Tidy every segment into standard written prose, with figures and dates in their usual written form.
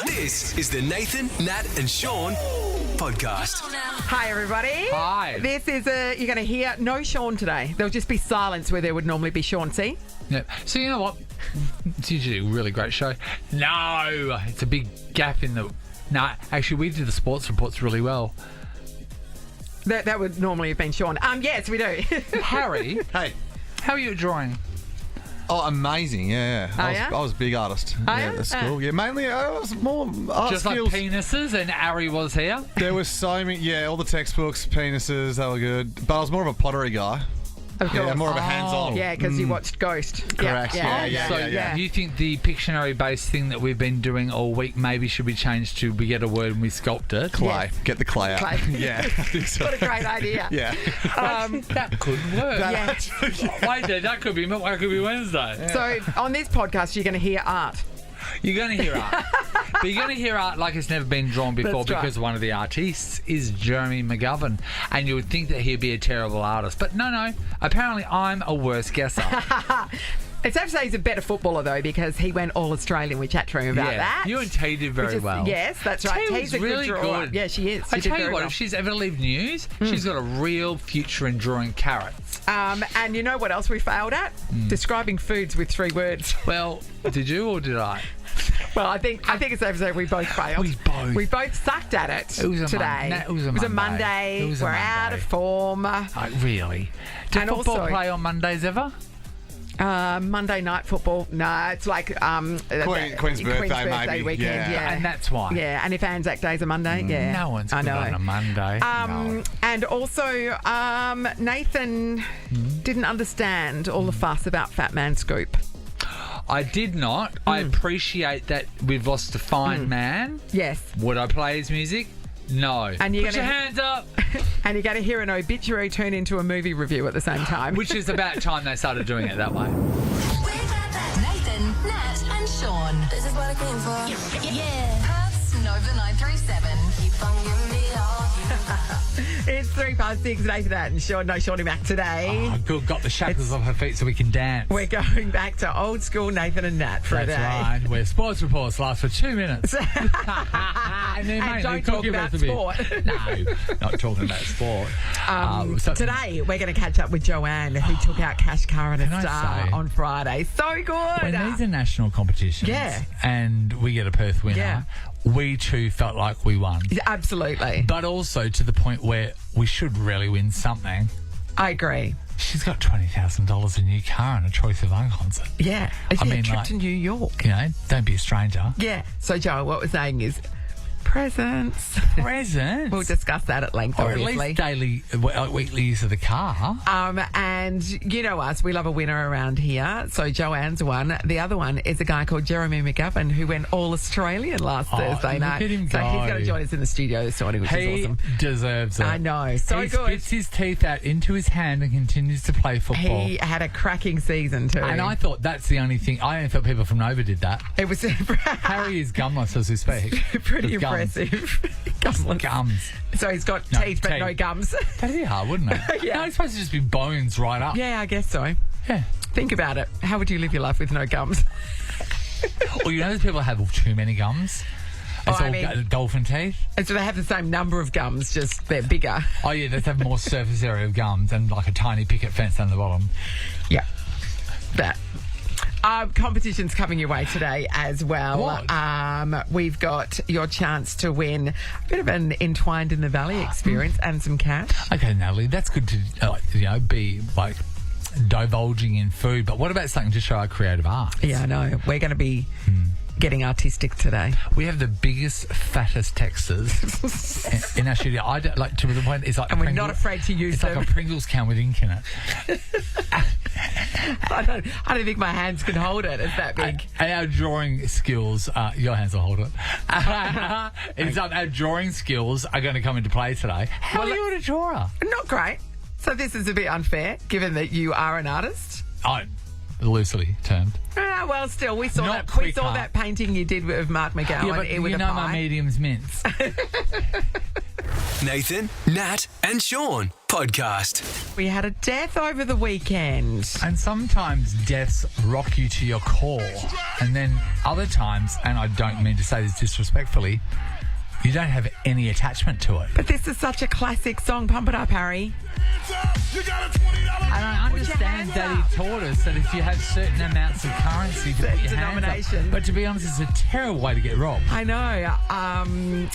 This is the Nathan, Nat and Sean podcast. Hi, everybody. Hi. This is you're going to hear no Sean today. There'll just be silence where there would normally be Sean. See? Yeah. So you know what? It's usually a really great show. No, it's a big gap in the... No, actually, we do the sports reports really well. That would normally have been Sean. Yes, we do. Harry, Hey. how are you at drawing? Oh, amazing, yeah. I was a big artist. At school. Yeah, mainly I was more art Just skills. like penises, and Ari was here. There was so many, all the textbooks, penises, they were good. But I was more of a pottery guy. Of course. Yeah, more of a hands-on. Yeah, because you watched Ghost. Correct, So you think the Pictionary-based thing that we've been doing all week maybe should be changed to we get a word and we sculpt it? Clay. Yes. Get the clay out. Clay. Yeah. I think so. What a great idea. Yeah. That could work. Yeah. Wait there, that could be Wednesday. So on this podcast, you're going to hear art. You're going to hear art. But you're going to hear art like it's never been drawn before. That's right. Because one of the artists is Jeremy McGovern. And you would think that he'd be a terrible artist. But no. Apparently I'm a worse guesser. It's safe to say he's a better footballer, though, because he went all-Australian. We chat to him about that. You and T did very well. Yes, that's right. T T's was a really good drawer. good. Yeah, she is. I She did tell you very what, well. if she's ever to leave news, she's got a real future in drawing carrots. And you know what else we failed at? Describing foods with 3 words. Well, did you or did I? Well, I think it's safe to say we both failed. We both sucked at it, It was a today. It was a Monday. It was a We're Monday. out of form. Really? Do And football also- play on Mondays ever? Monday night football. No, it's like Queen's birthday, maybe. weekend. Yeah. And that's why. Yeah, and if Anzac Day's a Monday, yeah. No one's I good know. on a Monday. No. And also, Nathan didn't understand all the fuss about Fat Man Scoop. I did not. I appreciate that we've lost a fine man. Yes. Would I play his music? No. And you're Put your gonna- hands up. And you're going to hear an obituary turn into a movie review at the same time. Which is about time they started doing it that way. Nathan, Nat, and Sean. This is what I came for. Yeah. Perth's Nova 937. Keep on giving me all It's 6:03, Nathan Nat and Sean. No, Shawnee Mac today. Oh, good. Got the shackles off her feet so we can dance. We're going back to old school Nathan and Nat for a That's day. right. Where sports reports last for 2 minutes. and then, And mate, don't the talk cookie about recipe. sport. No, not talking about sport. Today, we're going to catch up with Joanne, who took out Cash Car and a Can I Star say- on Friday. So good. When these are national competitions and we get a Perth winner, we too felt like we won. Absolutely. But also to the point where we should really win something. I agree. She's got $20,000 in a new car and a Troye Sivan concert. Yeah. I mean, a trip like- to New York. You know, don't be a stranger. Yeah. So, Joe, what we're saying is presents. Presents. We'll discuss that at length, or at obviously. least daily, weekly use of the car. And you know us, we love a winner around here. So Joanne's one. The other one is a guy called Jeremy McGovern who went all Australian last Thursday look night. at him so he's go. going to join us in the studio this morning, which is He awesome. deserves it. I know. So he good. spits his teeth out into his hand and continues to play football. He had a cracking season too. And I thought that's the only thing. I only thought people from Nova did that. It was Harry is gumless as we speak. pretty With gums. impressive. Gumless. Gums. So he's got No, teeth but teeth. no gums. That'd be hard, wouldn't it? Yeah. No, it's supposed to just be bones right up. Yeah, I guess so. Yeah. Think about it. How would you live your life with no gums? Well, you know those people have too many gums? It's I all mean- dolphin teeth. And so they have the same number of gums, just they're bigger. Oh, yeah, they have more surface area of gums and like a tiny picket fence down the bottom. Yeah. That. Competition's coming your way today as well. What? We've got your chance to win a bit of an Entwined in the Valley experience and some cash. Okay, Natalie, that's good to be like divulging in food. But what about something to show our creative art? Yeah, I know. We're going to be getting artistic today. We have the biggest, fattest texters in our studio. I don't, like to the point it's like, And we're not afraid to use it's them. like a Pringles can with ink in it. I don't think my hands can hold it. It's that big. And our drawing skills, your hands will hold it. Our drawing skills are going to come into play today. How are you a drawer? Not great. So this is a bit unfair, given that you are an artist. Oh, loosely termed. Well, still, we saw Not that painting you did of Mark McGowan. Yeah, but with you a know pie. my medium's mince. Nathan, Nat, and Sean podcast. We had a death over the weekend. And sometimes deaths rock you to your core. And then other times, and I don't mean to say this disrespectfully, you don't have any attachment to it. But this is such a classic song. Pump it up, Harry. And I understand that he taught us that if you have certain amounts of currency to put your hands denomination. up. But to be honest, it's a terrible way to get robbed. I know.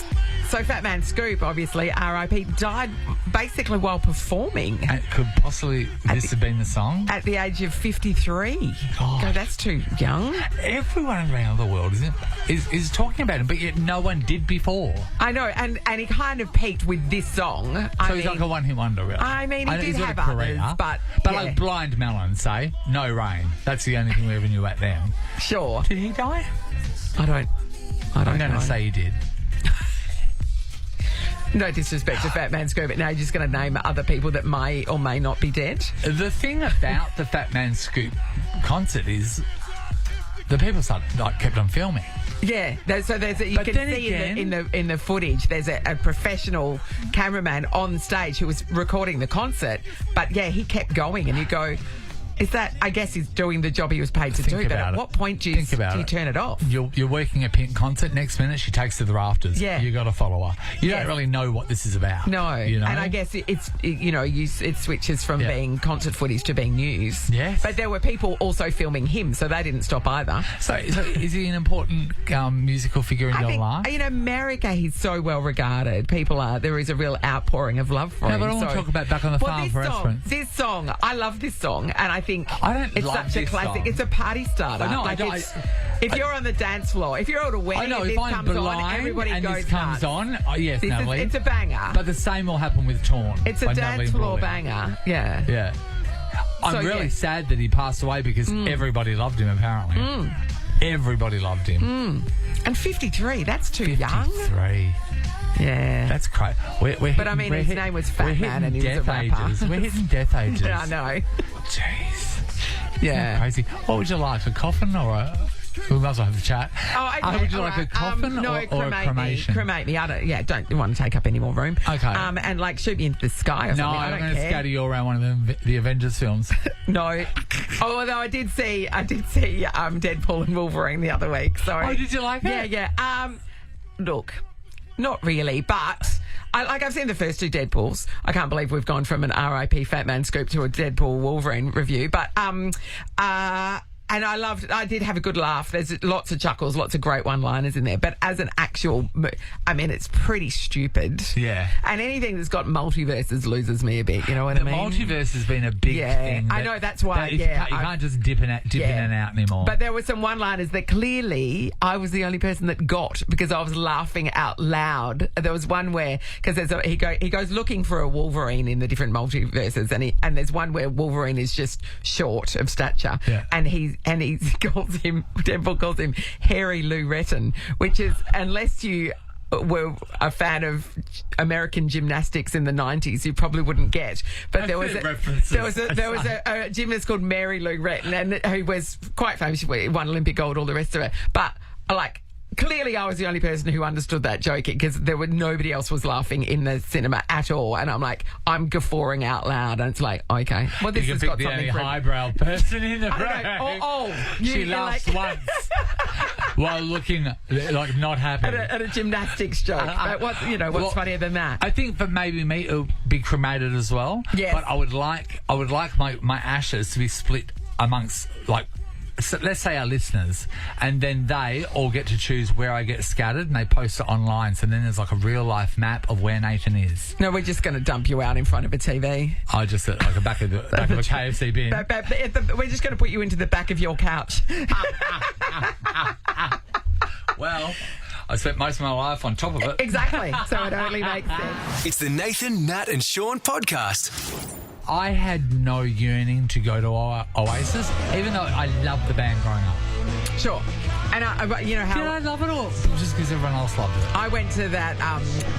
So Fat Man Scoop, obviously, R.I.P., died basically while performing. And could possibly this have been the song? At the age of 53. God. God, that's too young. Everyone around the world is talking about him, but yet no one did before. I know, and he kind of peaked with this song. So he's like a one-hit wonder, really. I mean, he did he's got have a career, others, but yeah. like Blind Melon, say, No Rain. That's the only thing we ever knew about them. Sure. Did he die? I don't I'm going know. to say he did. No disrespect to Fat Man Scoop, but now you're just going to name other people that may or may not be dead. The thing about the Fat Man Scoop concert is the people kept on filming. Yeah, you But can then see again- in the footage. There's a professional cameraman on stage who was recording the concert, but yeah, he kept going, and you go, is that? I guess he's doing the job he was paid to do. But at what point do you turn it off? You're working a Pink concert. Next minute, she takes to the rafters. Yeah, you got to follow her. You don't really know what this is about. No, you know? And I guess it switches from being concert footage to being news. Yes, but there were people also filming him, so they didn't stop either. So is he an important musical figure in your life? In America, he's so well regarded. There is a real outpouring of love for him. But I want to talk about Back on the Farm for reference. This song, I love this song, and I think it's love such a this classic. song. It's a party starter. If you're on the dance floor, if you're at a wedding, and this comes on, everybody and goes this comes nuts. on. Yes, Natalie. It's a banger. But the same will happen with Torn. It's a dance floor banger. Yeah. Yeah. I'm really sad that he passed away because everybody loved him, apparently. Everybody loved him. And 53, that's too young. 53. Yeah. That's crazy. His name was Fat Man and he was a rapper. We're hitting death ages. I know. Jeez. Yeah. Crazy. What would you like, a coffin or a... We might as well have a chat. Would you like a coffin or a cremation? Cremate me. Don't want to take up any more room. Okay. And shoot me into the sky or something. No, I'm going to scatter you around one of the Avengers films. No. Although I did see Deadpool and Wolverine the other week. Sorry. Oh, did you like it? Yeah. Look, not really, but I've seen the first two Deadpools. I can't believe we've gone from an R.I.P. Fat Man Scoop to a Deadpool Wolverine review, but and I did have a good laugh. There's lots of chuckles, lots of great one-liners in there. But as an actual, it's pretty stupid. Yeah. And anything that's got multiverses loses me a bit. You know what I mean? The multiverse has been a big thing. I know. That's why. You can't just dip in and out anymore. But there were some one-liners that clearly I was the only person that got because I was laughing out loud. There was one where he goes looking for a Wolverine in the different multiverses, and there's one where Wolverine is just short of stature, and he Deadpool calls him Hairy Lou Retton, which is, unless you were a fan of American gymnastics in the 90s, you probably wouldn't get. But there was a gymnast called Mary Lou Retton, and who was quite famous. She won Olympic gold, all the rest of it. But clearly I was the only person who understood that joke because nobody else was laughing in the cinema at all. And I'm guffawing out loud. And it's like, okay. Well, this has got something. The only highbrow person in the room. She laughs once while looking not happy. At a gymnastics joke. But what's funnier than that? I think for maybe me it would be cremated as well. Yes. But I would like my ashes to be split amongst so let's say our listeners, and then they all get to choose where I get scattered, and they post it online. So then there's a real life map of where Nathan is. No, we're just going to dump you out in front of a TV. I just at the back of a KFC bin. We're just going to put you into the back of your couch. Well, I spent most of my life on top of it. Exactly. So it only makes sense. It's the Nathan, Nat, and Sean podcast. I had no yearning to go to Oasis, even though I loved the band growing up. Sure. And Did I love it or just because everyone else loved it. I went to that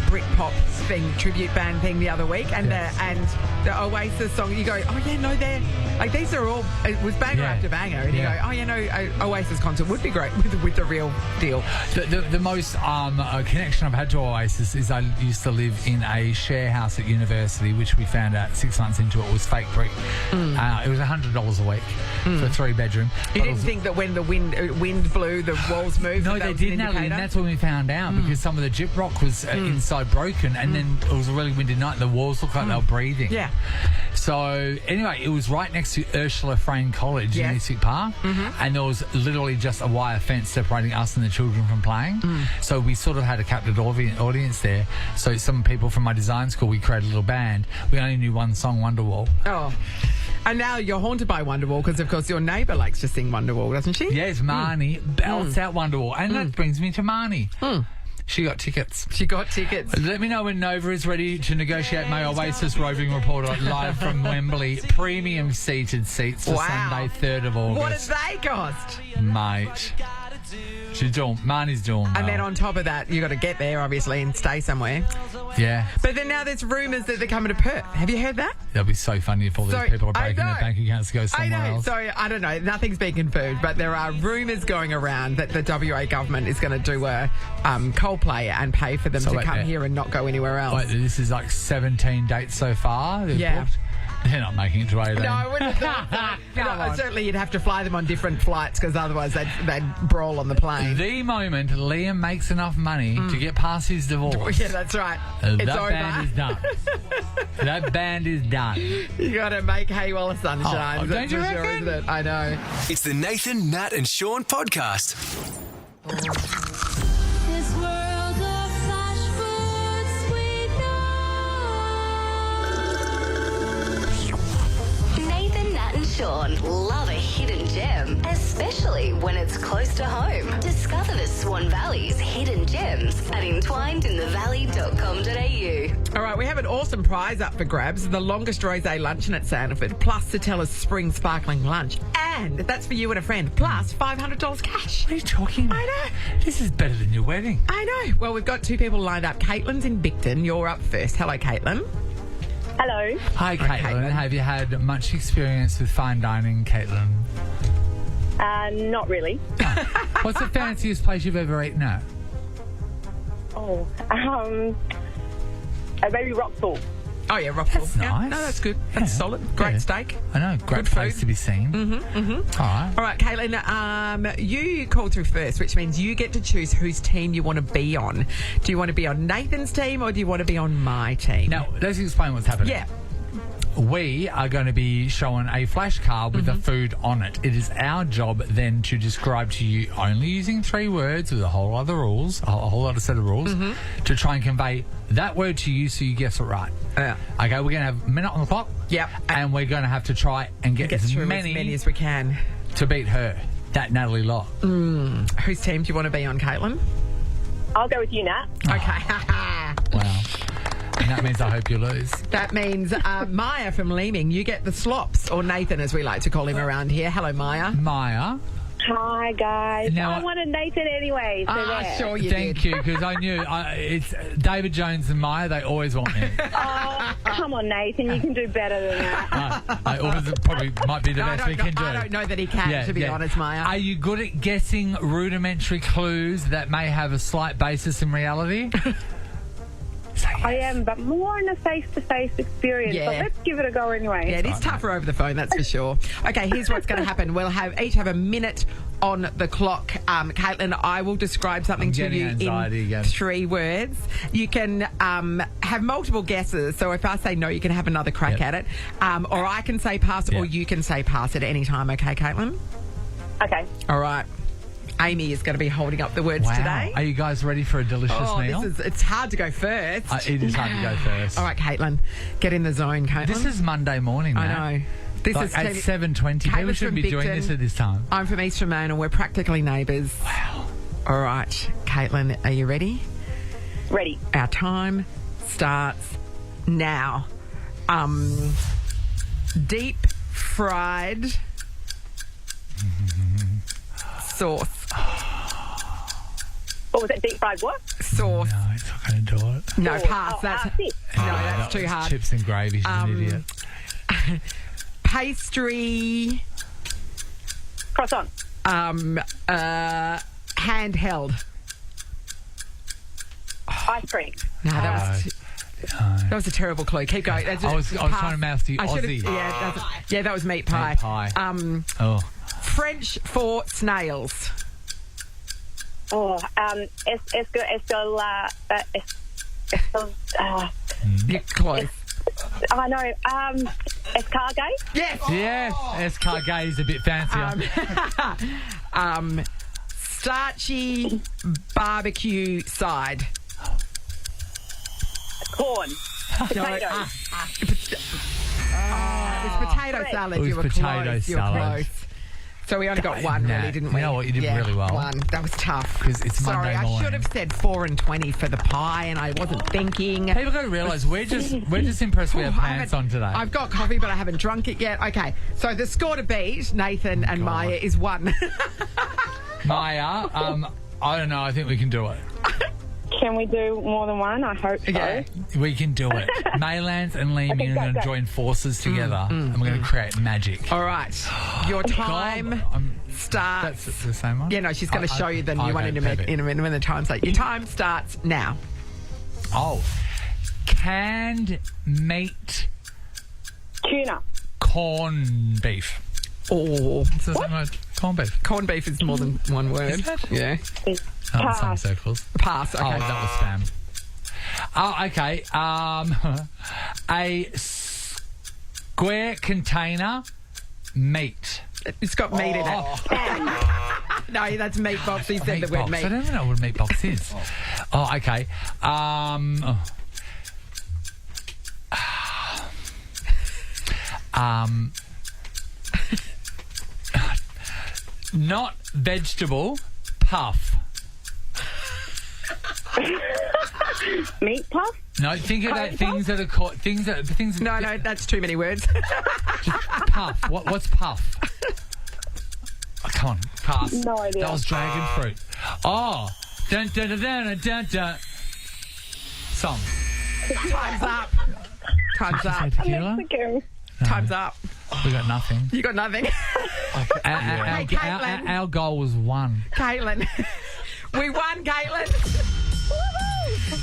Britpop thing, tribute band thing the other week, and the Oasis song. You go, oh yeah, no, they're like these are all. It was banger after banger, and you go, oh yeah, no, Oasis concert would be great with the real deal. The most connection I've had to Oasis is I used to live in a share house at university, which we found out 6 months into it was fake brick. It was $100 a week for a 3-bedroom. You didn't think that when the wind blew, the walls moved? No, they did, Natalie, and that's when we found out because some of the gyprock was inside broken, and then it was a really windy night and the walls looked like they were breathing. Yeah. So anyway, it was right next to Ursula Frayne College in Eastwick Park, and there was literally just a wire fence separating us and the children from playing. So we sort of had a captive audience there. So some people from my design school, we created a little band. We only knew one song, Wonderwall. Oh. And now you're haunted by Wonderwall because, of course, your neighbour likes to sing Wonderwall, doesn't she? Yes, Marnie belts out Wonderwall. And that brings me to Marnie. She got tickets. Let me know when Nova is ready to negotiate my Oasis roving reporter live from Wembley. Premium seated seats for Sunday, 3rd of August. What does they cost? Mate. Marnie's doing well. And then on top of that, you got to get there, obviously, and stay somewhere. Yeah. But then now there's rumours that they're coming to Perth. Have you heard that? That'll be so funny if all these people are breaking their bank accounts to go somewhere else. So, I don't know. Nothing's been confirmed, but there are rumours going around that the WA government is going to do a Coldplay and pay for them to come here and not go anywhere else. Wait, this is like 17 dates so far? Yeah. Booked? They're not making it to 18. No, I wouldn't have thought. Certainly you'd have to fly them on different flights because otherwise they'd brawl on the plane. The moment Liam makes enough money to get past his divorce. Yeah, that's right. It's that over. Band is done. That band is done. You got to make hay while the sun shines. Don't you reckon? Sure, isn't it? I know. It's the Nathan, Nat and Sean podcast. This world of flash foods we know. Nathan, Nat and Sean love a hidden gem, especially when it's close to home. Discover the Swan Valley's hidden gems at entwinedinthevalley.com.au. All right, we have an awesome prize up for grabs, the longest rosé luncheon at Sanford, plus Satella's spring sparkling lunch. And that's for you and a friend, plus $500 cash. What are you talking about? I know. This is better than your wedding. I know. Well, we've got 2 people lined up. Caitlin's in Bicton. You're up first. Hello, Caitlin. Hello. Hi, Caitlin. Have you had much experience with fine dining, Caitlin? Not really. What's the fanciest place you've ever eaten at? Maybe Rockpool. Oh, yeah, Rockpool. That's nice. No, that's good. That's solid. Great steak. I know. Great Good place food. to be seen. All right. All right, Caitlin, you called through first, which means you get to choose whose team you want to be on. Do you want to be on Nathan's team or do you want to be on my team? Now, let's explain what's happening. Yeah. We are going to be showing a flashcard with the food on it. It is our job then to describe to you, only using 3 words with a whole other rules, a whole other set of rules, to try and convey that word to you so you guess it right. Yeah. Okay, we're going to have a minute on the clock. Yep. And we're going to have to try and get as through many as we can to beat her, that Natalie Locke. Whose team do you want to be on, Caitlin? I'll go with you, Nat. Okay. Wow. And that means I hope you lose. That means Maya from Leeming, you get the slops, or Nathan as we like to call him around here. Hello, Maya. Maya. Hi, guys. Now, I wanted Nathan anyway. So there. Sure you Thank did. you, because I knew it's David Jones and Maya. They always want me. Oh, come on, Nathan. You can do better than that. I always probably might be the best we can do. I don't know that he can, to be honest, Maya. Are you good at guessing rudimentary clues that may have a slight basis in reality? I am, but more in a face-to-face experience. Yeah. But let's give it a go anyway. Yeah, it is tougher over the phone, that's for sure. Okay, here's what's going to happen. We'll each have a minute on the clock. Caitlin, I will describe something to you in 3 words. You can have multiple guesses. So if I say no, you can have another crack at it. Or I can say pass, or you can say pass at any time. Okay, Caitlin? Okay. All right. Amy is going to be holding up the words today. Are you guys ready for a delicious meal? It's hard to go first. It is hard to go first. All right, Caitlin, get in the zone, Caitlin. This is Monday morning, man. I know. This like is at 7:20. People shouldn't be doing this at this time. I'm from East Ramona. We're practically neighbours. Wow. All right, Caitlin, are you ready? Ready. Our time starts now. Deep fried sauce. What was that? Deep fried what? Sauce. No, it's not going to do it. No, Sauce. pass. That's fish. no, that's too hard. Chips and gravy. She's an idiot. Pastry. Croissant. Handheld. Ice cream. No, that was a terrible clue. Keep going. That's I was trying to mouth the I should've- Aussie. Yeah, that was meat pie. Meat pie. Oh. French for snails. Oh, You're close. I know. Escargot. Yes. Yeah, escargot is a bit fancier. Starchy barbecue side. Corn. Potato. It's potato salad. It was You were potato close. You were salad. close. So we only got one, Nah, really, didn't we? you know what? You did really well. One. That was tough. 'Cause it's Sorry, Monday I morning. should have said 4 and 20 for the pie, and I wasn't thinking. People got to realise we're just impressed we have pants on today. I've got coffee, but I haven't drunk it yet. Okay, so the score to beat Nathan and Maya is 1. Maya, I don't know. I think we can do it. Can we do more than one? I hope so. Yeah. We can do it. Maylands and Liam, you're going to go. join forces together, and we're going to create magic. All right, your time starts. That's the same one? Yeah, no, she's going to show you the new one in a perfect. minute when the time's like. Your time starts now. Oh, canned meat Tuna. corned beef. Oh, It's the same word. Corned beef. corned beef is more than one word. Is it? Yeah. In some circles. Pass. Okay. Oh, that was spam. Oh, okay. A square container meat. It's got meat in it. No, that's meat box. He said the word Meatbox. meat. I don't even know what a meat box is. Oh, okay. Not vegetable, puff. Meat puff. No, think of that. Things that are called things. No, that's too many words. Puff. What's puff? Oh, come on, pass. No idea. That was dragon fruit. Oh, dun dun dun dun dun dun. Song. Time's up. Time's up. Tequila? Mexico. Time's up. We got nothing. You got nothing. Caitlin. Our goal was 1. Caitlin. We won, Caitlin.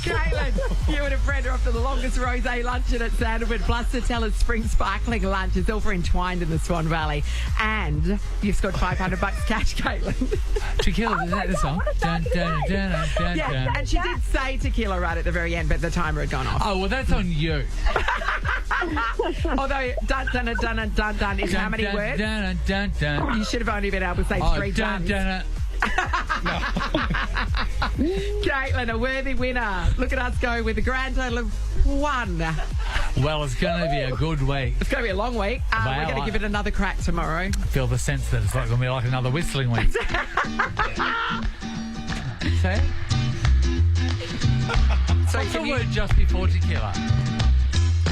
Caitlin, you and a friend are off to the longest rosé luncheon at Sandalwood, plus Satella's spring sparkling lunch. It's all for entwined in the Swan Valley. And you've scored $500 cash, Caitlin. Tequila, is that the song? Dun, dun, dun, dun, dun, Yeah, dun. and she did say tequila right at the very end, but the timer had gone off. Oh, well, that's on you. Although dun dun dun dun dun dun is how many Dun, words? Dun, dun, dun, dun. You should have only been able to say Oh, 3 dun, duns. dun, dun. Caitlin, a worthy winner. Look at us go with a grand total of 1. Well, it's going to be a good week. It's going to be a long week. We're Wow, going to give it another crack tomorrow. I feel the sense that it's like going to be like another whistling week. Say? So What's the can you... word just before tequila?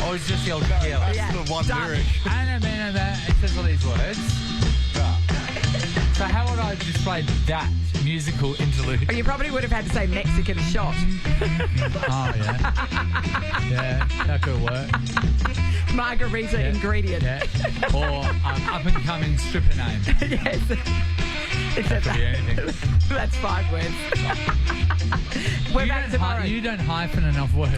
Or is just the old tequila? Yeah. The one Done. lyric. It says all these words. So how would I display that musical interlude? Oh, you probably would have had to say Mexican shot. Oh, yeah. Yeah, that could work. Margarita Yeah. ingredient. Yeah. Or up-and-coming stripper name. Yes. It's That could be anything. That's 5 words. We're back tomorrow. You don't hyphen enough words.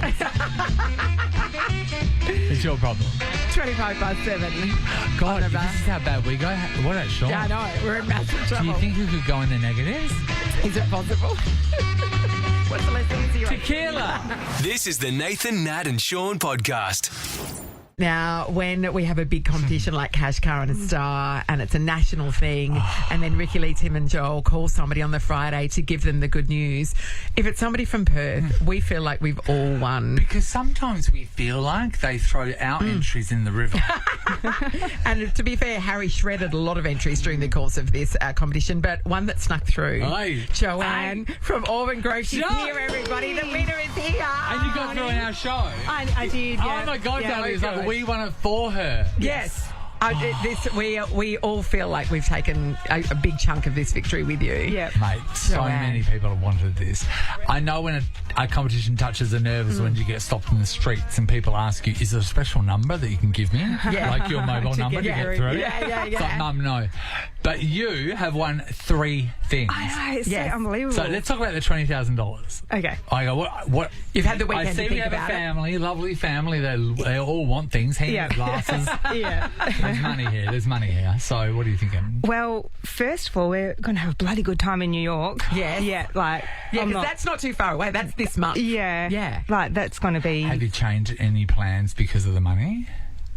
It's your problem. 25/7. God, On the this is how bad we go. What about Sean? Yeah, I know. We're in massive Do trouble. you think we could go in the negatives? Is it possible? What's the less easy one? Tequila! This is the Nathan, Nat and Sean podcast. Now, when we have a big competition like Cash Car and a Star, and it's a national thing, and then Ricky Lee, Tim and Joel call somebody on the Friday to give them the good news, if it's somebody from Perth, we feel like we've all won. Because sometimes we feel like they throw our entries in the river. And to be fair, Harry shredded a lot of entries during the course of this competition, but one that snuck through. Aye. Joanne from Auburn Grove. She's Joe! here, everybody. The winner is here. And you got through on our show. I did, yeah. Oh my God, Yeah, darling. It's okay. like we won it for her. Yes. We all feel like we've taken a big chunk of this victory with you. Yeah. Mate, so many people have wanted this. I know when a competition touches a nerve is when you get stopped in the streets and people ask you, is there a special number that you can give me? Yeah. Like your mobile number to get through? Yeah. It's like, Mum, no. But you have won 3 things. I know, it's so unbelievable. So let's talk about the $20,000. Okay. I go, what? You've had the weekend I see to we think have about a family, lovely family. They all want things, hand glasses. Yeah. There's money here. So what are you thinking? Well, first of all, we're going to have a bloody good time in New York. Yes. Yeah, because that's not too far away. That's this month. Yeah. Like, that's going to be... Have you changed any plans because of the money?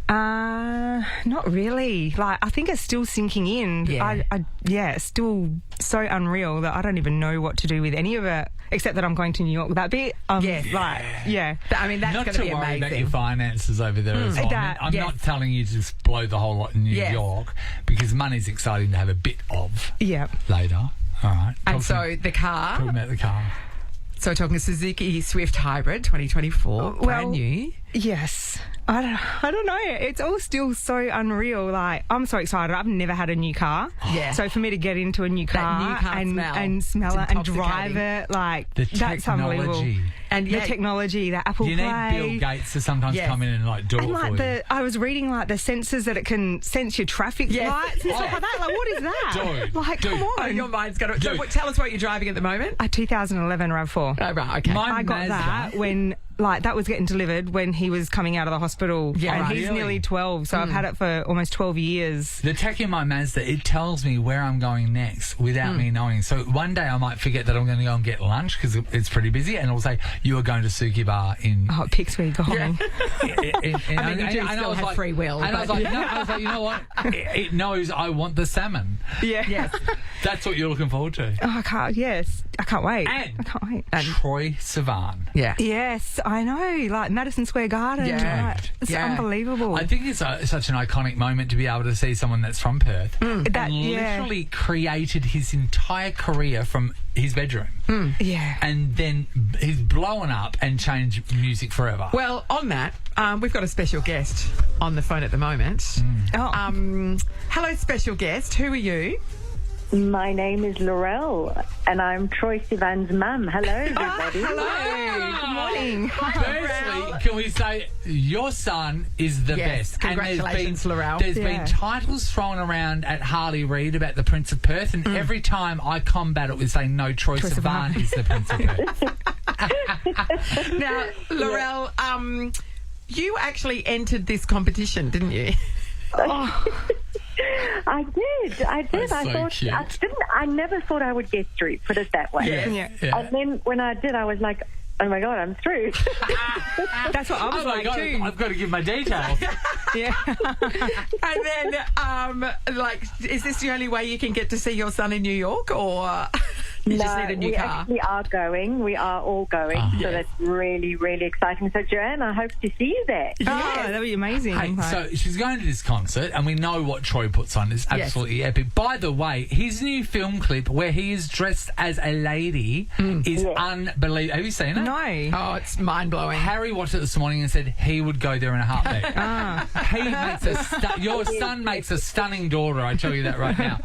Not really. Like, I think it's still sinking in. Yeah. It's still so unreal that I don't even know what to do with any of it, except that I'm going to New York that bit. Yes. I mean, that's going to be Not to worry amazing. about your finances over there as well. I'm not telling you to just blow the whole lot in New York, because money's exciting to have a bit of later. All right. And so the car. Talking about the car. So we're talking Suzuki Swift Hybrid 2024, brand new. Yes. I don't know. It's all still so unreal. Like, I'm so excited. I've never had a new car. Yeah. So for me to get into a new car, and smell it and drive it, like, that's unbelievable. And the technology, the Apple you Play. You need Bill Gates to sometimes come in and do it for you. I was reading the sensors that it can sense your traffic lights and stuff like that. Like, what is that? Dude, come on. Your mind's got to... So tell us what you're driving at the moment. A 2011 RAV4. Oh, right, okay. I got that when... that was getting delivered when he was coming out of the hospital. Yeah, and he's nearly 12, so I've had it for almost 12 years. The tech in my Mazda, it tells me where I'm going next without me knowing. So one day I might forget that I'm going to go and get lunch because it's pretty busy, and it'll say, you are going to Suki Bar in... Oh, it picks where you're going. I mean, you do still have free will. And I was like, you know what? It knows I want the salmon. Yeah. Yes. That's what you're looking forward to. Oh, I can't wait. And I can't wait. Troye Sivan. Yeah. Yes, I know. Like Madison Square Garden. Yeah. It's unbelievable. I think it's such an iconic moment to be able to see someone that's from Perth and literally created his entire career from his bedroom. Yeah. And then he's blown up and changed music forever. Well, on that, we've got a special guest on the phone at the moment. Hello, special guest. Who are you? My name is Laurel, and I'm Troye Sivan's mum. Hello, everybody. Hello. Good morning. Firstly, can we say your son is the best? Congratulations, Laurel. There's been titles thrown around at Harley Reid about the Prince of Perth, and every time I combat it with saying, no, Troye Sivan is the Prince of Perth. Now, Laurel, you actually entered this competition, didn't you? I did. That's so cute. I never thought I would get through, put it that way. Yeah. And then when I did, I was like, oh my God, I'm through. That's what I was like too. I've got to give my details. Yeah. And then, is this the only way you can get to see your son in New York, or you just need a new car? Actually are going. We are all going. So that's really, really exciting. So, Joanne, I hope to see you there. Oh, that'd be amazing. Hey, so she's going to this concert, and we know what Troye puts on is absolutely epic. By the way, his new film clip where he is dressed as a lady is unbelievable. Have you seen it? No. Oh, it's mind-blowing. Harry watched it this morning and said he would go there in a heartbeat. He makes your son makes a stunning daughter, I tell you that right now.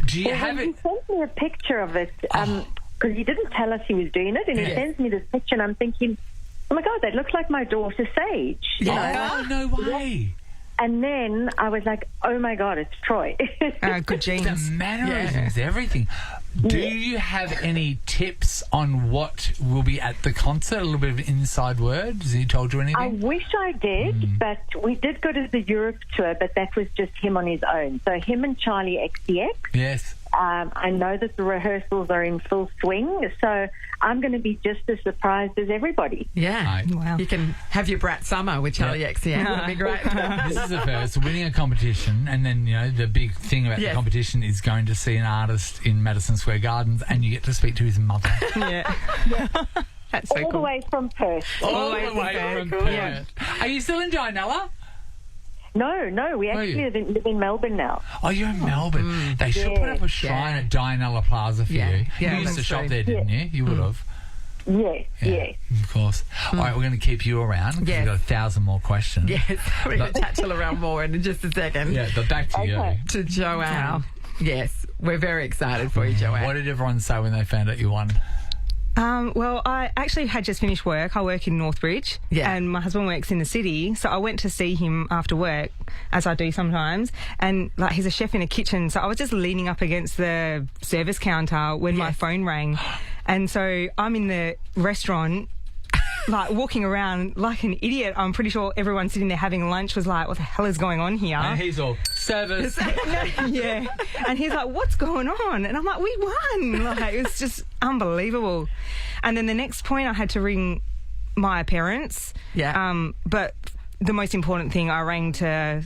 Do you have it? He sent me a picture of it because he didn't tell us he was doing it, and he sends me this picture, and I'm thinking, oh my God, that looks like my daughter Sage. You know? Oh, no way. And then I was like, oh my God, it's Troye. Good genes. The mannerisms, everything. Do you have any tips on what will be at the concert? A little bit of an inside word? Has he told you anything? I wish I did, but we did go to the Europe tour, but that was just him on his own. So him and Charlie XCX. Yes. I know that the rehearsals are in full swing, so I'm going to be just as surprised as everybody. Yeah. Right. Wow. You can have your brat summer with Charlie XCX. That'd be great. This is the first, winning a competition, and then, the big thing about the competition is going to see an artist in Madison Square Gardens, and you get to speak to his mother. That's so All the way from Perth. All the way from Perth. Yeah. Are you still in Dianella? No, we actually live in Melbourne now. Oh, you're in Melbourne. They should put up a shrine at Dianella Plaza for you. Yeah, You used to shop there, didn't you? You would have. Yes, yes. Of course. All right, we're going to keep you around because we've got 1,000 more questions. Yes, we're going to chat to Laurel more in just a second. Yeah, but back to you. To Joanne. Wow. Yes, we're very excited for you, Joanne. What did everyone say when they found out you won? Well, I actually had just finished work. I work in Northbridge, and my husband works in the city. So I went to see him after work, as I do sometimes. And like he's a chef in a kitchen, so I was just leaning up against the service counter when my phone rang. And so I'm in the restaurant, like walking around like an idiot. I'm pretty sure everyone sitting there having lunch was like, what the hell is going on here? And he's all, service. Yeah. And he's like, what's going on? And I'm like, we won. Like, it was just unbelievable. And then the next point I had to ring my parents. Yeah. But the most important thing, I rang to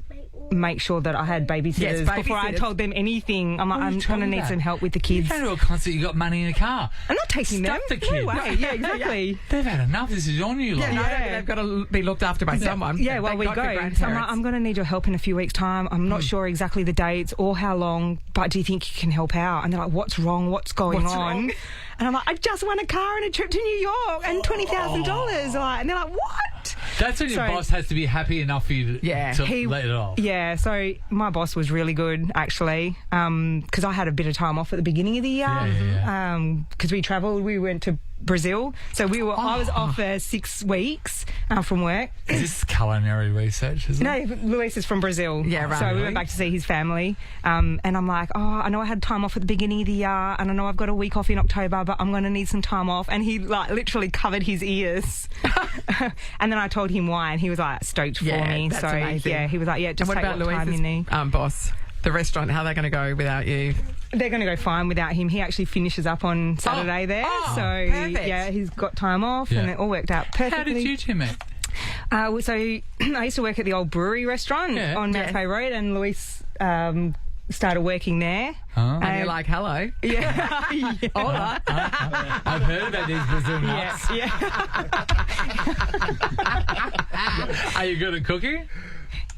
make sure that I had babysitters before I told them anything. I'm like, I'm going to need some help with the kids. You came to a concert, you got money in a car. I'm not taking them. The kids. No way. Yeah, exactly. They've had enough. This is on you, lot. Yeah, they've got to be looked after by someone. Yeah, well, we go. So I'm going to need your help in a few weeks' time. I'm not sure exactly the dates or how long, but do you think you can help out? And they're like, what's wrong? What's going on? Wrong? And I'm like, I just won a car and a trip to New York and $20,000. Like, and they're like, what? That's when your boss has to be happy enough for you to let it off. Yeah, so my boss was really good, actually, because I had a bit of time off at the beginning of the year because we travelled. We went to Brazil. So I was off for 6 weeks from work. Is this culinary research, isn't it? No, Luis is from Brazil. Yeah, right. So we went back to see his family. And I'm like, I know I had time off at the beginning of the year and I know I've got a week off in October, but I'm going to need some time off. And he like literally covered his ears. And then I told him why and he was like stoked for me. That's so amazing. Yeah, he was like, just take what time you need. Boss, the restaurant, how are they going to go without you? They're going to go fine without him. He actually finishes up on Saturday there. So, perfect. He's got time off and it all worked out perfectly. How did you two meet? So I used to work at the old brewery restaurant on Mount Bay Road and Luis started working there. And you're like, hello. Yeah. Hola. I've heard about these Brazil nuts. Are you good at cooking?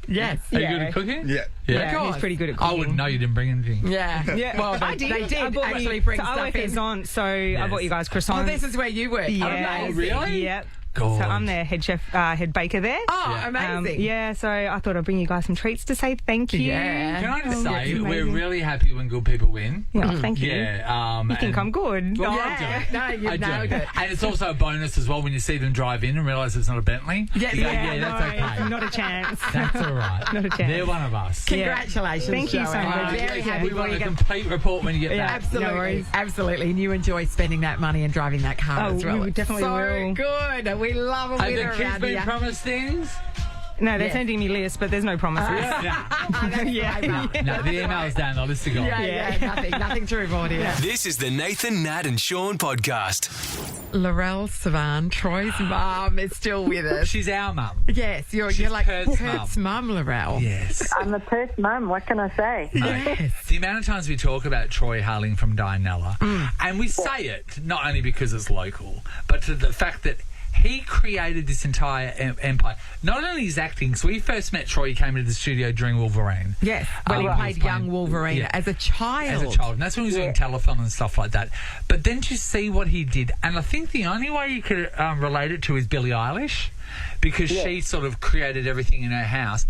Yes. Are you good at cooking? Yeah, he's pretty good at cooking. I wouldn't know you didn't bring anything. Yeah. Well, I did. They did actually bring stuff in. I work at Zont, so I bought you guys croissants. Oh, this is where you work. Yeah. Oh, really? Yep. God. So I'm the head chef, head baker there. Oh, amazing. So I thought I'd bring you guys some treats to say thank you. Yeah. Can I just say, we're really happy when good people win. Yeah, thank you. Yeah. You think I'm good? Well, Yeah. No, you've nailed it. And it's also a bonus as well when you see them drive in and realise it's not a Bentley. Yeah, that's okay. Not a chance. That's all right. Not a chance. They're one of us. Congratulations, Thank you so Joanne. much. We're very happy We want a complete report when you get back. Absolutely. No worries. Absolutely. And you enjoy spending that money and driving that car as well. We definitely so will. good. We love a Have winner the kids around been here. promised things? No, they're sending me lists, but there's no promises. No, the email's down the list to go. Nothing to report here. This is the Nathan, Nat and Sean podcast. Laurel Sivan, Troy's mum, is still with us. She's our mum. Yes, you're like Perth's mum, Laurel. Yes. I'm a Perth mum. What can I say? Yes. The amount of times we talk about Troye hailing from Dianella, and we say it not only because it's local, but to the fact that he created this entire empire. Not only his acting, so we first met Troye, he came into the studio during Wolverine. Yes, when he played young Wolverine as a child. And that's when he was doing telethon and stuff like that. But then to see what he did, and I think the only way you could relate it to is Billie Eilish, because she sort of created everything in her house.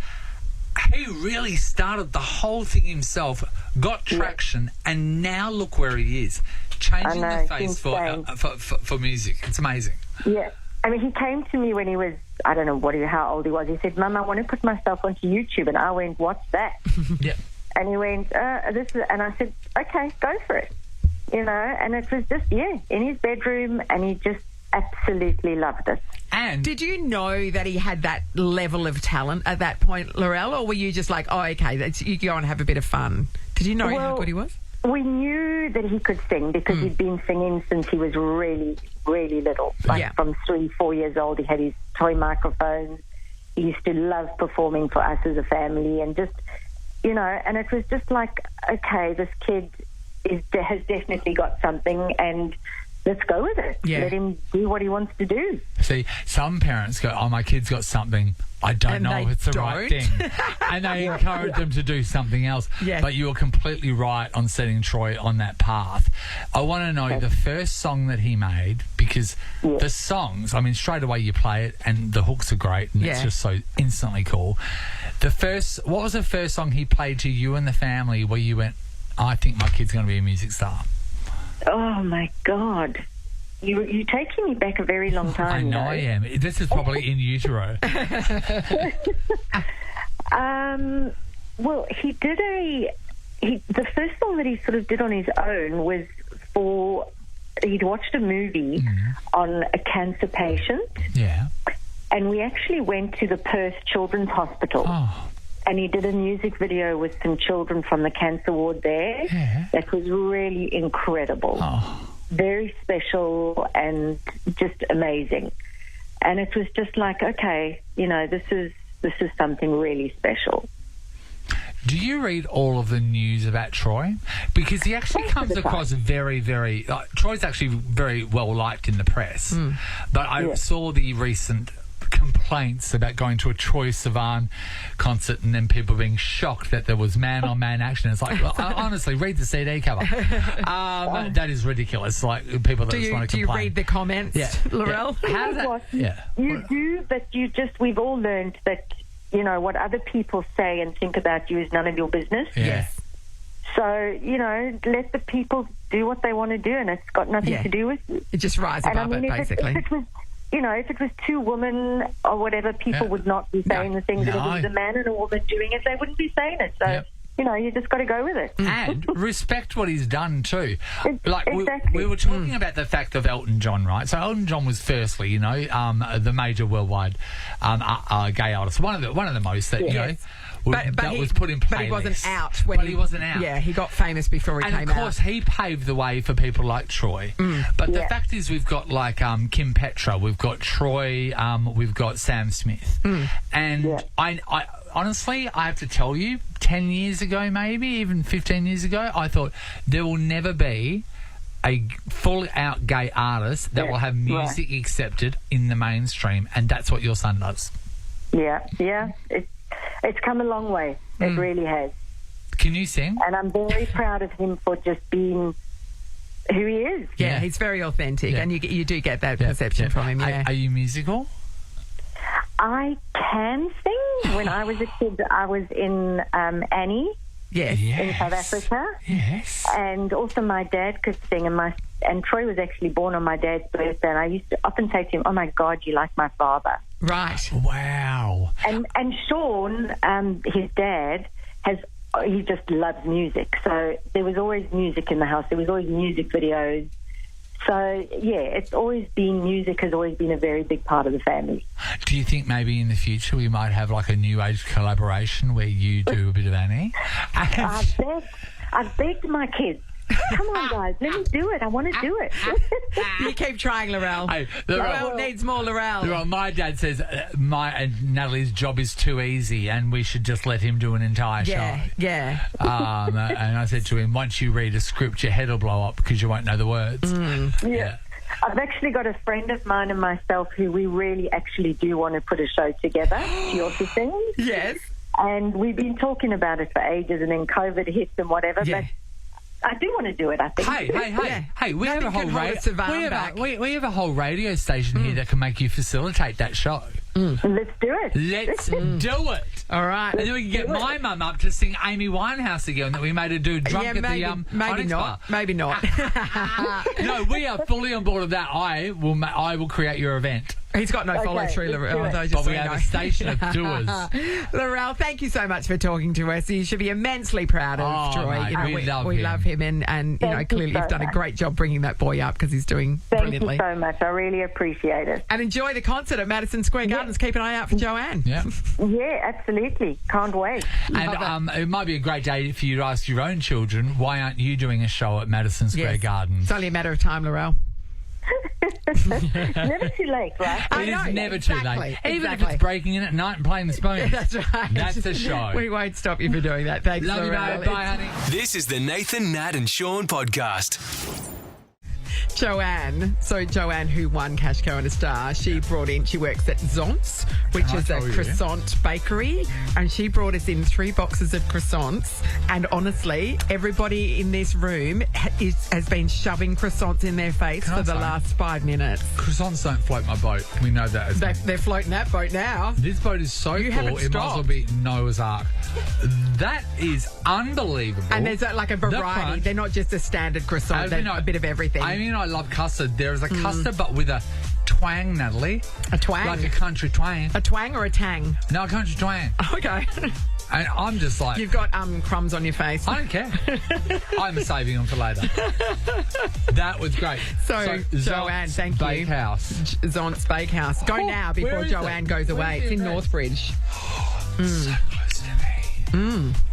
He really started the whole thing himself, got traction, and now look where he is, changing the face for music. It's amazing. Yeah. I mean, he came to me when he was, I don't know how old he was. He said, Mum, I want to put myself onto YouTube. And I went, what's that? Yeah. And he went, this is, and I said, okay, go for it. You know, and it was just, in his bedroom, and he just absolutely loved it. And did you know that he had that level of talent at that point, Laurel, or were you just like, oh, okay, you go and have a bit of fun? Did you know how good he was? We knew that he could sing because he'd been singing since he was really, really little. Like from 3-4 years old, he had his toy microphones. He used to love performing for us as a family and just, you know, and it was just like, okay, this kid has definitely got something and let's go with it. Yeah. Let him do what he wants to do. So See, some parents go, "Oh, my kid's got something. I don't know if it's the right thing," and they encourage them to do something else. Yes. But you are completely right on setting Troye on that path. I want to know the first song that he made, because the songs, I mean, straight away you play it and the hooks are great and it's just so instantly cool. What was the first song he played to you and the family where you went, "I think my kid's going to be a music star"? Oh my God. You're taking me back a very long time. I know I am. This is probably in utero. Well, he did the first song that he sort of did on his own was he'd watched a movie on a cancer patient. Yeah. And we actually went to the Perth Children's Hospital. Oh. And he did a music video with some children from the cancer ward there. Yeah. That was really incredible. Oh. Very special and just amazing. And it was just like, okay, this is something really special. Do you read all of the news about Troye? Because he actually comes across very, very... Troy's actually very well liked in the press. But I saw the recent complaints about going to a Troye Sivan concert and then people being shocked that there was man-on-man action. It's like, well, honestly, read the CD cover. That is ridiculous. Like, people that just want to complain. Do you read the comments, Laurel? Yeah. How does that... You do, but we've all learned that, what other people say and think about you is none of your business. Yes. So, let the people do what they want to do, and it's got nothing to do with you. It just rise above it, basically. If it was two women or whatever, people would not be saying the things. If it was a man and a woman doing it, they wouldn't be saying it. So, you just got to go with it. And respect what he's done too. Like Exactly. we were talking about the fact of Elton John, right? So Elton John was firstly, the major worldwide gay artist, one of the most that was put in playlists. But he wasn't out he wasn't out. Yeah, he got famous before he came out. And of course, he paved the way for people like Troye. But the fact is, we've got like Kim Petra, we've got Troye, we've got Sam Smith, and I honestly, I have to tell you, 10 years ago, maybe even 15 years ago, I thought there will never be a full-out gay artist that will have music accepted in the mainstream, and that's what your son does. Yeah. It's come a long way. It really has. Can you sing? And I'm very proud of him for just being who he is. Yeah, he's very authentic, and you do get that perception from him. Yeah. Are you musical? I can sing. When I was a kid, I was in Annie in South Africa. Yes. And also my dad could sing, and Troye was actually born on my dad's birthday, and I used to often say to him, "Oh my God, you like my father." Right. Wow. And Sean, his dad, he just loves music. So there was always music in the house. There was always music videos. So, it's always been, music has always been a very big part of the family. Do you think maybe in the future we might have like a new age collaboration where you do a bit of Annie? I've begged my kids. Come on, guys, let me do it. I want to do it. You keep trying, Laurel. Hey, Laurel needs more Laurel. Laurel, my dad says Natalie's job is too easy and we should just let him do an entire show. Yeah. And I said to him, once you read a script, your head will blow up because you won't know the words. Yeah. I've actually got a friend of mine and myself who we really actually do want to put a show together. She also sings. Yes. And we've been talking about it for ages, and then COVID hit and whatever, but I do want to do it, I think. Hey, we have a whole radio station here that can make you facilitate that show. Let's do it. Let's do it. All right. And then we can get my mum up to sing Amy Winehouse again that we made her do drunk at the maybe not. Bar. Maybe not. No, we are fully on board with that. I will create your event. He's got no follow through, Laurel. But we have a station of doers. Laurel, thank you so much for talking to us. You should be immensely proud of Troye. Mate, we love him, and clearly you've done a great job bringing that boy up because he's doing brilliantly. Thank you so much. I really appreciate it. And enjoy the concert at Madison Square Gardens. Keep an eye out for Joanne. Yeah. Yeah, absolutely. Can't wait. And it might be a great day for you to ask your own children, why aren't you doing a show at Madison Square Gardens? It's only a matter of time, Laurel. Never too late, right? It is never too late. Even if it's breaking in at night and playing the spoons. That's right. That's the show. We won't stop you for doing that. Thanks, Love Laurel. you, mate. Bye, honey. This is the Nathan, Nat and Sean podcast. Joanne. So Joanne, who won Cash Cow and a Star, she works at Zonts, which is a croissant bakery, and she brought us in 3 boxes of croissants. And honestly, everybody in this room has been shoving croissants in their face for the last 5 minutes. Croissants don't float my boat. We know that. They're floating that boat now. This boat is so full, it might as well be Noah's Ark. That is unbelievable. And there's like a variety. They're not just a standard croissant. They're a bit of everything. I mean, I love custard. There is a custard, but with a twang, Natalie. A twang? Like a country twang. A twang or a tang? No, a country twang. Okay. And I'm just like... You've got crumbs on your face. I don't care. I'm saving them for later. That was great. So Joanne, thank you. Bakehouse. Zont's Bakehouse. Go now before Joanne goes away. It's in Northbridge. So close to me.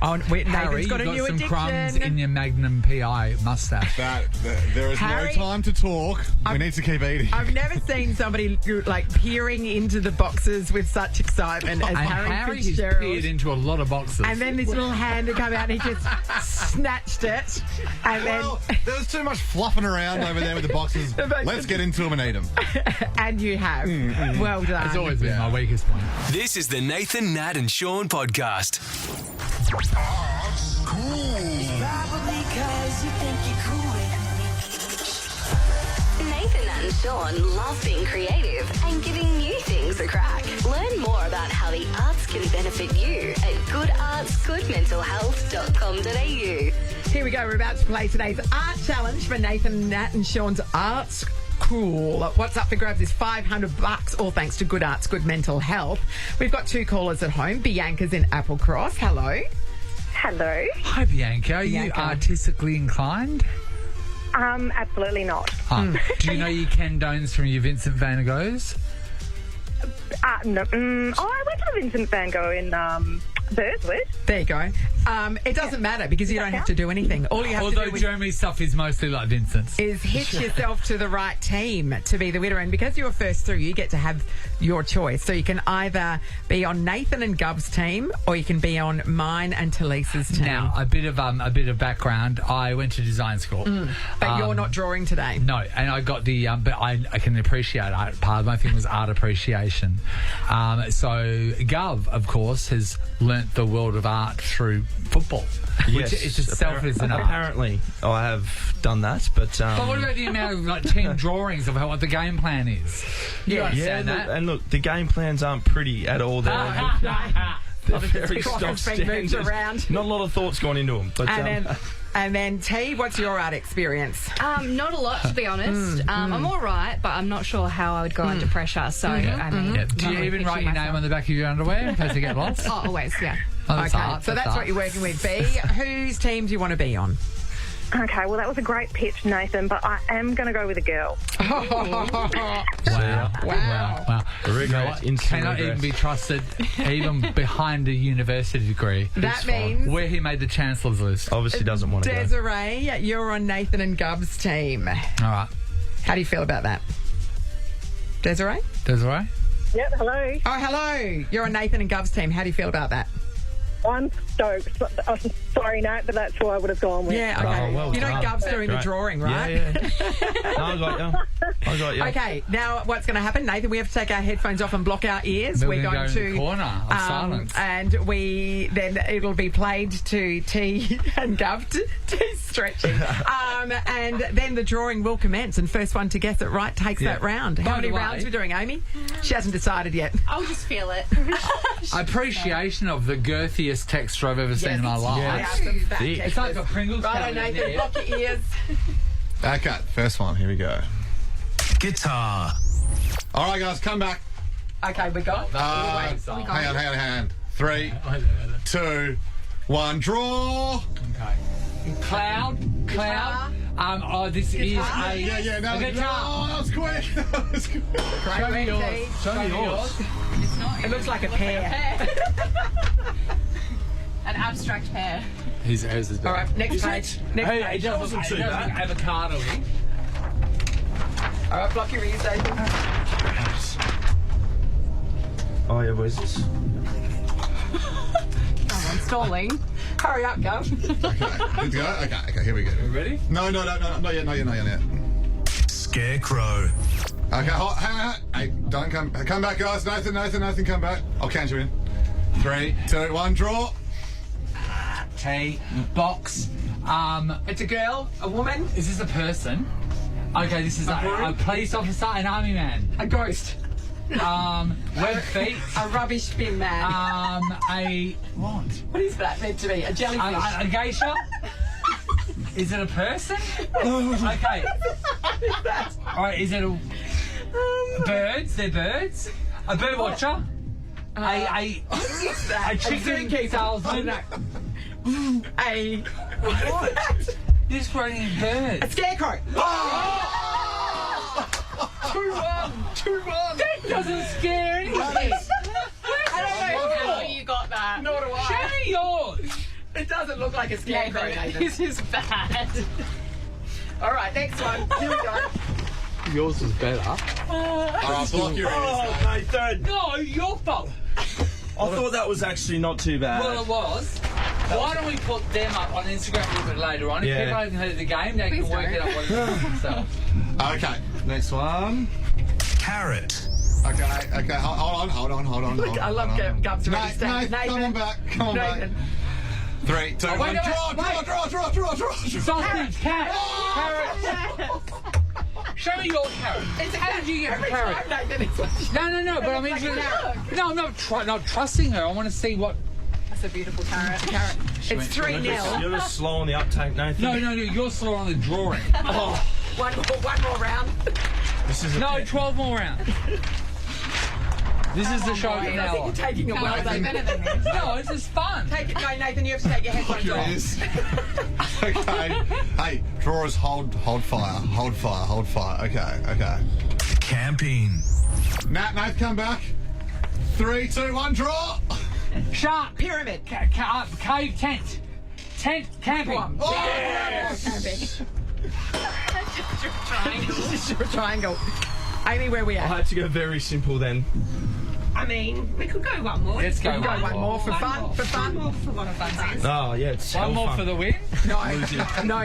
Oh, wait, Harry, Nathan's got a you've new got some addiction. crumbs in your Magnum PI mustache. There is Harry, no time to talk. We need to keep eating. I've never seen somebody like peering into the boxes with such excitement as Harry Fitzgerald. Peered into a lot of boxes. And then this little hand had come out and he just snatched it. And Well, there was too much fluffing around over there with the boxes. Let's get into them and eat them. and you have. Well done. It's always been my weakest point. This is the Nathan, Nat and Sean podcast. Nathan and Sean love being creative and giving new things a crack. Learn more about how the arts can benefit you at goodartsgoodmentalhealth.com.au. Here we go. We're about to play today's art challenge for Nathan, Nat and Sean's Arts Cool. What's up for grabs is $500, all thanks to Good Arts, Good Mental Health. We've got 2 callers at home. Bianca's in Applecross. Hello. Hello. Hi, Bianca. Are you artistically inclined? Absolutely not. Do you know your Ken Dones from your Vincent van Goghs? No. I went to Vincent van Gogh in Perth. There you go. It doesn't matter because you don't have to do anything. All you have to do Jeremy's stuff is mostly like Vincent's. is hitch yourself to the right team to be the winner. And because you were first through, you get to have your choice. So you can either be on Nathan and Gov's team or you can be on mine and Talisa's team. Now, a bit of background. I went to design school. But you're not drawing today. No, and I got the, but I can appreciate art. Part of my thing was art appreciation. So Gov, of course, has learnt the world of art through football, which is itself is an art. Apparently, I have done that, but... But what about the amount of like team drawings of what the game plan is? You understand that? And look, the game plans aren't pretty at all. They're very stock standard. Not a lot of thoughts gone into them. But, and then T, what's your art experience? Not a lot, to be honest. I'm all right, but I'm not sure how I would go under pressure. So, I mean... Do you even write your name on the back of your underwear in case you get lost? Oh, always, yeah. So that's what you're working with. B, whose team do you want to be on? Okay, well, that was a great pitch, Nathan, but I am going to go with a girl. Wow. Cannot even be trusted, even behind a university degree. That means... Where he made the Chancellor's list. Obviously doesn't want to go. Desiree, you're on Nathan and Gov's team. All right. How do you feel about that? Desiree? Yep, hello. Oh, hello. You're on Nathan and Gov's team. How do you feel about that? I'm stoked. I'm sorry, Nat, but that's who I would have gone with. Yeah, okay. well you know done. Gov's doing the drawing, right? Yeah. No, I got you. Okay, now what's going to happen, Nathan? We have to take our headphones off and block our ears. We're going to the corner of silence. And then it'll be played to T and Gov to stretching. And then the drawing will commence, and first one to guess it right takes that round. How many rounds are we doing, Amy? She hasn't decided yet. I'll just feel it. Appreciation of the girthiest texture I've ever seen in my life. It's like a Pringles Right, Nathan, block your ears. Okay, first one. Here we go. Guitar. All right, guys, come back. Okay, we got. Hang on. 3, 2, 1, draw. Okay. Cloud. This is a... Yeah, no, that was quick. Show me yours. It looks like a pear. An abstract pear. His is better. All right, next page. It doesn't look avocado-y. All right, block your ears, Nathan. Oh, yeah, where's this? I'm stalling. Hurry up, Gov. Okay, here we go. Okay, here we go. You ready? No, not yet. Scarecrow. Okay, hang on. Hey, don't come back, guys. Nathan, come back. I'll count you in. 3, 2, 1, draw. T, box. It's a girl, a woman. Is this a person? Okay, this is a police officer, an army man. A ghost. Web feet. A rubbish bin man. What? What is that meant to be? A jellyfish? A geisha? Is it a person? Okay. All right, is it a... birds? They're birds? A bird watcher? A chicken salesman? What? This running in birds. A scarecrow. 2-1. That doesn't scare anything. I don't know how you got that. Nor do I. Show me yours. It doesn't look like a scarecrow, Nathan. This is bad. All right, next one. Here we go. Yours was better. All right, block your ears. Oh, Nathan. No, your fault. I thought that was actually not too bad. Well, it was. Why don't we put them up on Instagram a little bit later on? If people haven't heard the game, they can work it out what it is themselves. Okay, next one. Carrot. Okay, hold on. Look, I love Gubs ready to stand. Nathan, come on back. Nathan. 3, 2, 1, draw. Sausage, cat, carrot. Show me your carrot. How did you get a carrot? No, but I mean, no, I'm not trusting her. I want to see what. That's a beautiful carrot. It's 3-0. You're just slow on the uptake, Nathan. No, you're slow on the drawing. One more round. This is 12 more rounds. This is the show from I now think on. you're taking a well done. Better than this. No, it's just fun. No, Nathan, you have to take your headphones off. Okay. Hey, drawers, hold fire. Okay. Camping. Nat, come back. 3, 2, 1, draw. Shark. Pyramid. Cave tent. Tent camping. Oh, It's just a triangle. Amy, where we I at? had to go very simple then. I mean, we could go one more. Let's go We can go one more for fun. One more for one of funsies. Oh, yeah, it's One more fun. for the win. No, This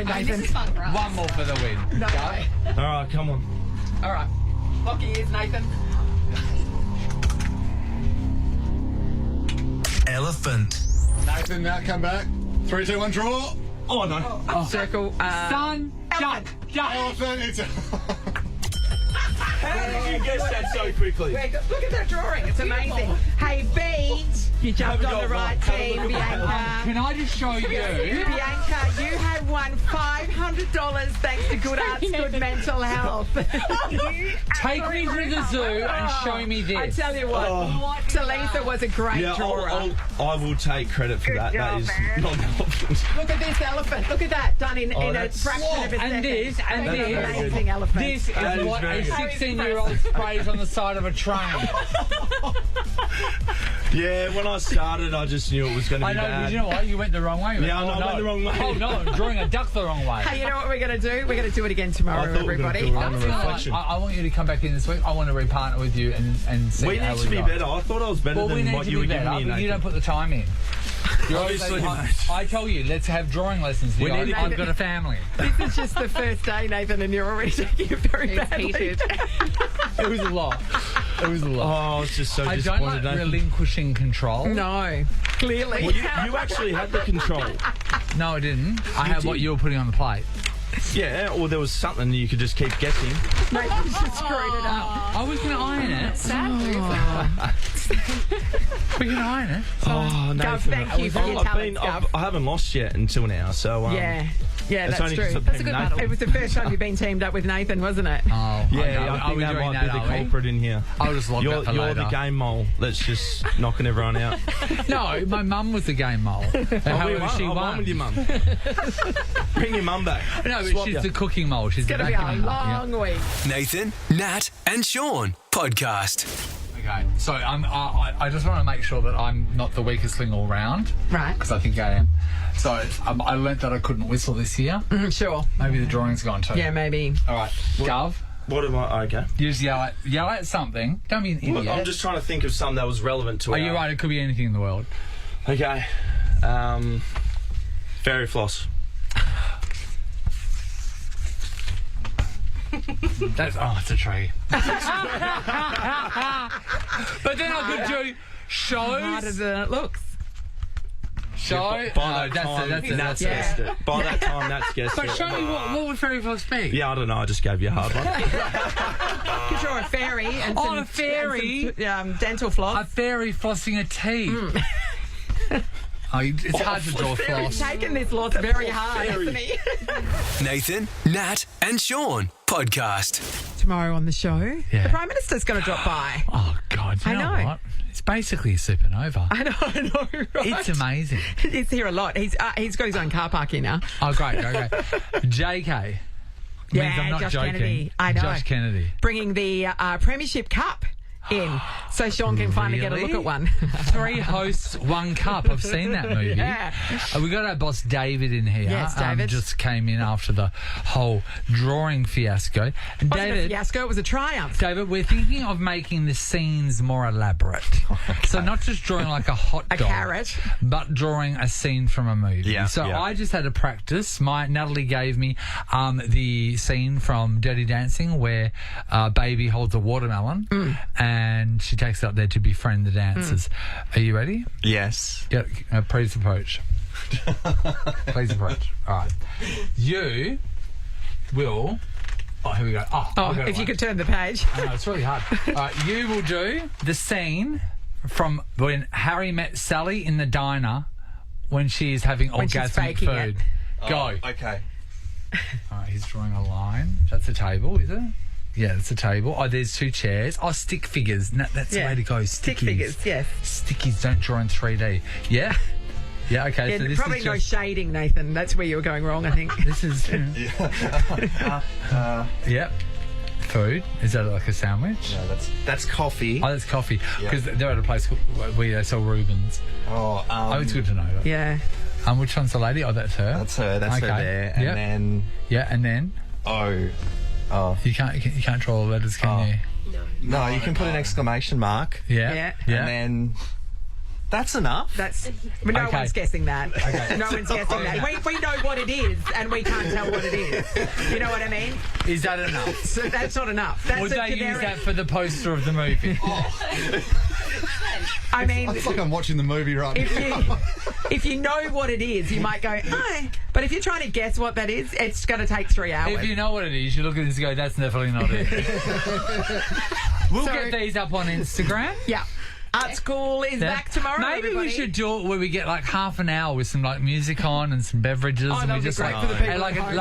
Nathan. is fun for us. One more for the win. No. All right, come on. All right. Lock your ears, Nathan. Elephant. Nathan, Nat, come back. 3, 2, 1, draw. Oh, no. Circle. Sun. Duck. Elephant, it's... How did you guess that so quickly? Look at that drawing. It's amazing. Hey, B, you jumped on the right team, Bianca. Can I just show you? Bianca, you have won $500 thanks to Good Arts, Good Mental Health. Take me to the zoo and show me this. I tell you what, Talisa was a great drawer. I will take credit for that. That is not confident. Look at this elephant. Look at that, done in a fraction of a second. And this, Amazing elephant. This is what a 16-year-old sprays on the side of a train. Yeah, when I started, I just knew it was going to be I know, bad. but you know what? You went the wrong way. Yeah, I went the wrong way. Oh, no, I'm drawing a duck the wrong way. Hey, you know what we're going to do? We're going to do it again tomorrow, I thought we were gonna everybody. do it on the reflection. I want you to come back in this week. I want to repartner with you and see We how need we to be go. better. I thought I was better than what you were giving me, but you don't Nathan. put the time in. Obviously, mate. I tell you, let's have drawing lessons. We need to I've got a family. This is just the first day, Nathan, and you're already taking it very badly. It was a lot. It was a lot. Oh, I was just so I don't disappointed. like Nathan. relinquishing control. No, clearly. Well, you actually had the control. No, I didn't. I had what you were putting on the plate. Yeah, or there was something you could just keep guessing. Nathan's just screwed it up. I was going to iron it. Sad We can iron it. Oh, Nathan. Gov, thank you for your talents, Gov. I haven't lost yet until now, so... Yeah, it's that's only true. just That's a good battle. It was the first time you've been teamed up with Nathan, wasn't it? Oh, Yeah, I think that might be the culprit in here. I'll just log that for You're later. the game mole that's just knocking everyone out. No, my mum was the game mole. However, she I'm won. with your mum. Bring your mum back. No, but Swap she's ya. the cooking mole. She's It's the going to be a vacuuming mole. Yeah. long week. Nathan, Nat, and Sean podcast. Okay, so I just want to make sure that I'm not the weakest link all round. Right. Because I think I am. So I learnt that I couldn't whistle this year. Sure. Maybe the drawing's gone too. Yeah, maybe. All right, Gov, What am I... Okay. you just yell at something. Don't be an idiot. I'm just trying to think of something that was relevant to Are you right? It could be anything in the world. Okay. Fairy floss. It's a tree. But then I could do shows. Harder than it looks. Show? By that time, that's guessed it. By that time, that's guessed it. But show me what would fairy floss be? Yeah, I don't know. I just gave you a hard one. You draw a fairy and some, a fairy? and some, dental floss. A fairy flossing a teeth. It's hard to draw floss. He's taken this loss very hard, hasn't he? Nathan, Nat, and Sean podcast. Tomorrow on the show, the Prime Minister's going to drop by. Oh, God. You know what? It's basically a supernova. I know, right? It's amazing. He's here a lot. He's got his own car park here now. Oh, great. JK. Means I'm not Josh joking. Kennedy. I know. Josh Kennedy. Bringing the Premiership Cup in so Sean can finally get a look at one. 3 hosts, 1 cup. I've seen that movie. Yeah. We got our boss David in here. Yes, David. Just came in after the whole drawing fiasco. And David, a fiasco, it was a triumph. David, we're thinking of making the scenes more elaborate. Okay. So not just drawing like a hot dog. A carrot. But drawing a scene from a movie. Yeah, so I just had a practice. Natalie gave me the scene from Dirty Dancing where Baby holds a watermelon and she takes it up there to befriend the dancers. Are you ready? Yes. Yeah, please approach. Please approach. All right. You will... Oh, here we go. If you could turn the page. I know, it's really hard. All right, you will do the scene from when Harry met Sally in the diner when she is having orgasmic food. Go. Okay. All right, he's drawing a line. That's a table, is it? Yeah, it's a table. Oh, there's 2 chairs. Oh, stick figures. No, that's the way to go. Stick figures, yes. Stickies don't draw in 3D. Yeah? Yeah, okay. Yeah, so this probably is no shading, Nathan. That's where you were going wrong, I think. This is... Yep. Food. Is that like a sandwich? No, that's coffee. Oh, that's coffee. Because they're at a place where they sell Reubens. It's good to know. That. Yeah. Which one's the lady? Oh, that's her. That's her. That's her there. And then... Yeah, and then... Oh. You can't draw all letters, can you? No, you can put an exclamation mark. Yeah. And then... That's enough. No one's guessing that. Okay. No one's guessing that. We know what it is, and we can't tell what it is. You know what I mean? Is that enough? So that's not enough. That's Would a they generic... use that for the poster of the movie? I mean... It's like I'm watching the movie right now. If you know what it is, you might go, oh. But if you're trying to guess what that is, it's going to take 3 hours. If you know what it is, you look at this and go, that's definitely not it. We'll get these up on Instagram. Yeah. Art School is back tomorrow. Maybe everybody. we should do it where we get like half an hour with some like music on and some beverages, and we just great for the people like at home.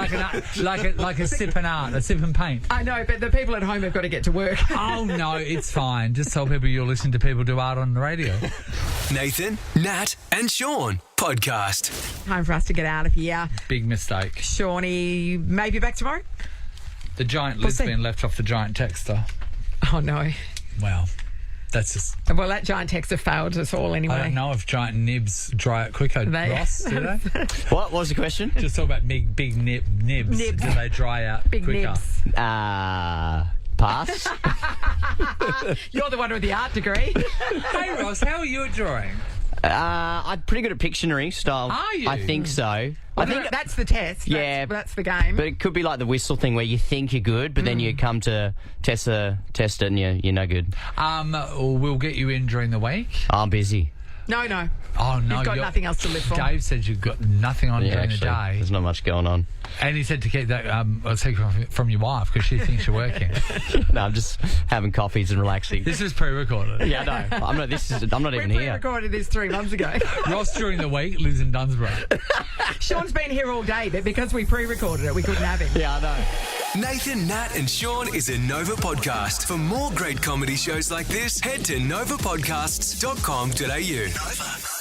a sip and art, a sip and paint. I know, but the people at home have got to get to work. Oh no, it's fine. Just tell people you'll listen to people do art on the radio. Nathan, Nat, and Sean podcast. Time for us to get out of here. Big mistake. Shawnee, maybe back tomorrow? The giant lesbian left off the giant texter. Oh no. Well. That's just... Well, that giant texter failed us all anyway. I don't know if giant nibs dry out quicker, Ross, do they? What was the question? Just talk about big nibs. Do they dry out big quicker? Nibs. Pass. You're the one with the art degree. Hey, Ross, how are you at drawing? I'm pretty good at Pictionary style. Are you? I think so. Well, I think that's the test. That's the game. But it could be like the whistle thing where you think you're good, but then you come to test it and you're no good. We'll get you in during the week. I'm busy. No. Oh, no. You've got nothing else to live for. Dave said you've got nothing on during the day. There's not much going on. And he said to keep that secret from your wife because she thinks you're working. No, I'm just having coffees and relaxing. This is pre-recorded. Yeah, no. I'm not even here. We pre-recorded this 3 months ago. Ross during the week lives in Dunsborough. Sean's been here all day, but because we pre-recorded it, we couldn't have him. Yeah, I know. Nathan, Nat, and Sean is a Nova podcast. For more great comedy shows like this, head to novapodcasts.com.au. Nova.